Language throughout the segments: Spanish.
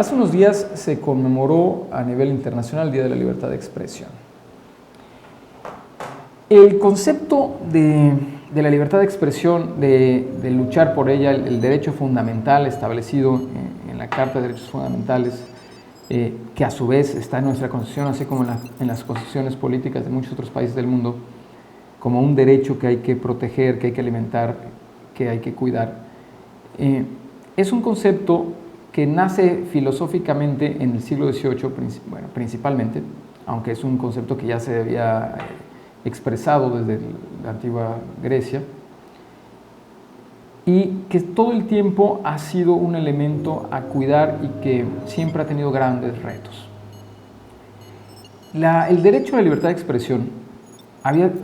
Hace unos días se conmemoró a nivel internacional el Día de la Libertad de Expresión. El concepto de la libertad de expresión, de luchar por ella, el derecho fundamental establecido en la Carta de Derechos Fundamentales, que a su vez está en nuestra Constitución, así como en las constituciones políticas de muchos otros países del mundo, como un derecho que hay que proteger, que hay que alimentar, que hay que cuidar. Es un concepto que nace filosóficamente en el siglo XVIII, bueno, principalmente, aunque es un concepto que ya se había expresado desde la antigua Grecia, y que todo el tiempo ha sido un elemento a cuidar y que siempre ha tenido grandes retos. El derecho a la libertad de expresión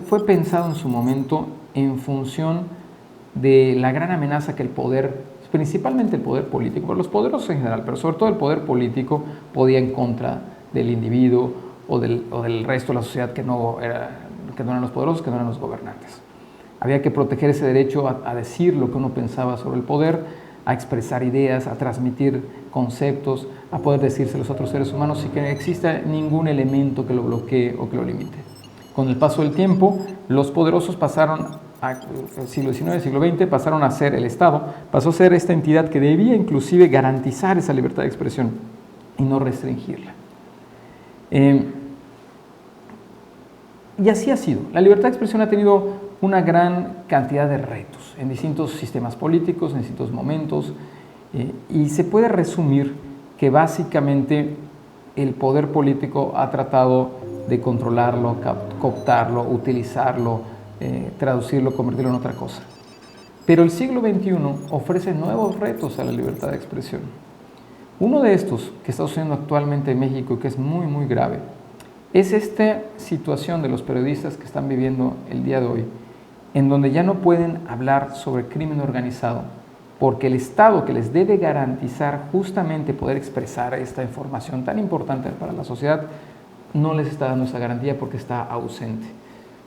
fue pensado en su momento en función de la gran amenaza que el poder, principalmente el poder político, por los poderosos en general, pero sobre todo el poder político, podía en contra del individuo o del resto de la sociedad que no eran los poderosos, que no eran los gobernantes. Había que proteger ese derecho a decir lo que uno pensaba sobre el poder, a expresar ideas, a transmitir conceptos, a poder decírselos a otros seres humanos sin que exista ningún elemento que lo bloquee o que lo limite. Con el paso del tiempo, los poderosos pasaron el siglo XIX, siglo XX, pasaron a ser el Estado, pasó a ser esta entidad que debía inclusive garantizar esa libertad de expresión y no restringirla. Y así ha sido. La libertad de expresión ha tenido una gran cantidad de retos en distintos sistemas políticos, en distintos momentos, y se puede resumir que básicamente el poder político ha tratado de controlarlo, cooptarlo, utilizarlo, traducirlo, convertirlo en otra cosa. Pero el siglo XXI ofrece nuevos retos a la libertad de expresión. Uno de estos que está sucediendo actualmente en México y que es muy, muy grave, es esta situación de los periodistas que están viviendo el día de hoy, en donde ya no pueden hablar sobre crimen organizado, porque el Estado, que les debe garantizar justamente poder expresar esta información tan importante para la sociedad, no les está dando esa garantía porque está ausente.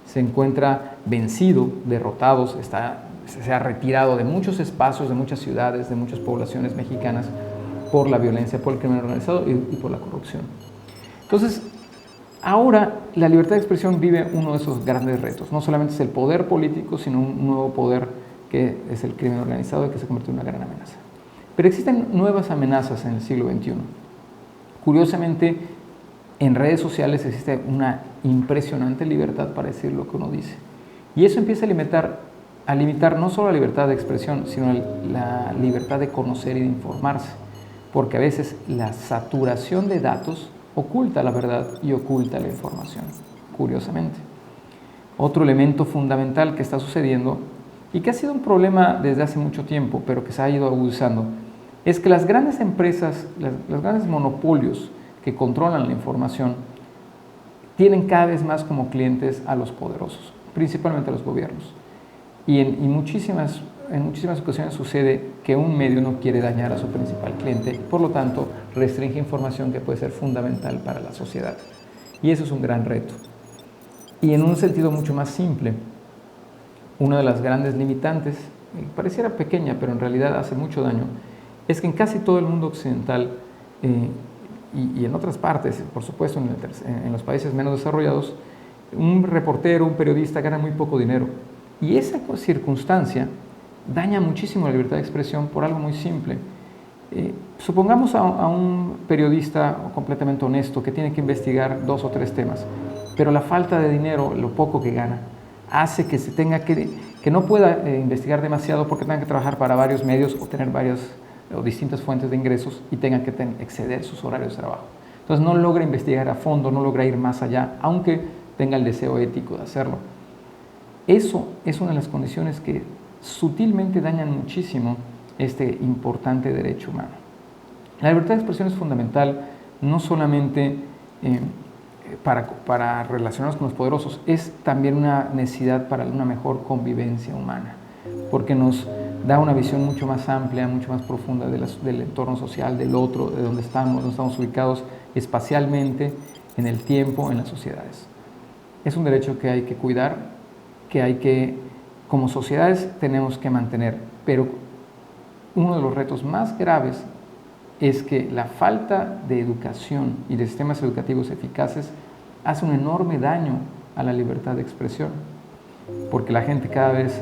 Se encuentra vencido, derrotado, se ha retirado de muchos espacios, de muchas ciudades, de muchas poblaciones mexicanas por la violencia, por el crimen organizado y por la corrupción. Entonces, ahora la libertad de expresión vive uno de esos grandes retos. No solamente es el poder político, sino un nuevo poder que es el crimen organizado y que se convierte en una gran amenaza. Pero existen nuevas amenazas en el siglo XXI. Curiosamente, en redes sociales existe una impresionante libertad para decir lo que uno dice. Y eso empieza a limitar no solo la libertad de expresión, sino la libertad de conocer y de informarse. Porque a veces la saturación de datos oculta la verdad y oculta la información, curiosamente. Otro elemento fundamental que está sucediendo y que ha sido un problema desde hace mucho tiempo, pero que se ha ido agudizando, es que las grandes empresas, los grandes monopolios que controlan la información, tienen cada vez más como clientes a los poderosos, principalmente a los gobiernos. Y en muchísimas ocasiones sucede que un medio no quiere dañar a su principal cliente, por lo tanto restringe información que puede ser fundamental para la sociedad. Y eso es un gran reto. Y en un sentido mucho más simple, una de las grandes limitantes, pareciera pequeña, pero en realidad hace mucho daño, es que en casi todo el mundo occidental y en otras partes, por supuesto en los países menos desarrollados, un reportero, un periodista gana muy poco dinero. Y esa circunstancia daña muchísimo la libertad de expresión por algo muy simple. Supongamos a un periodista completamente honesto que tiene que investigar 2 o 3 temas, pero la falta de dinero, lo poco que gana, hace que que no pueda investigar demasiado porque tenga que trabajar para varios medios o tener distintas fuentes de ingresos y tenga que exceder sus horarios de trabajo. Entonces no logra investigar a fondo, no logra ir más allá, aunque tenga el deseo ético de hacerlo. Eso es una de las condiciones que sutilmente dañan muchísimo este importante derecho humano. La libertad de expresión es fundamental no solamente para relacionarnos con los poderosos, es también una necesidad para una mejor convivencia humana, porque nos da una visión mucho más amplia, mucho más profunda del entorno social, del otro, de dónde estamos ubicados espacialmente, en el tiempo, en las sociedades. Es un derecho que hay que cuidar, que como sociedades tenemos que mantener, pero uno de los retos más graves es que la falta de educación y de sistemas educativos eficaces hace un enorme daño a la libertad de expresión, porque la gente cada vez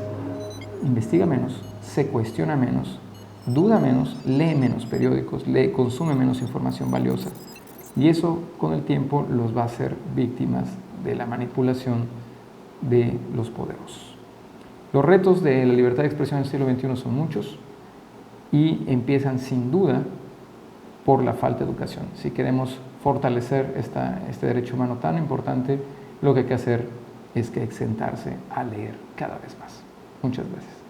investiga menos, se cuestiona menos, duda menos, lee menos periódicos, consume menos información valiosa. Y eso con el tiempo los va a hacer víctimas de la manipulación de los poderosos. Los retos de la libertad de expresión en el siglo XXI son muchos y empiezan sin duda por la falta de educación. Si queremos fortalecer este derecho humano tan importante, lo que hay que hacer es que exentarse a leer cada vez más. Muchas gracias.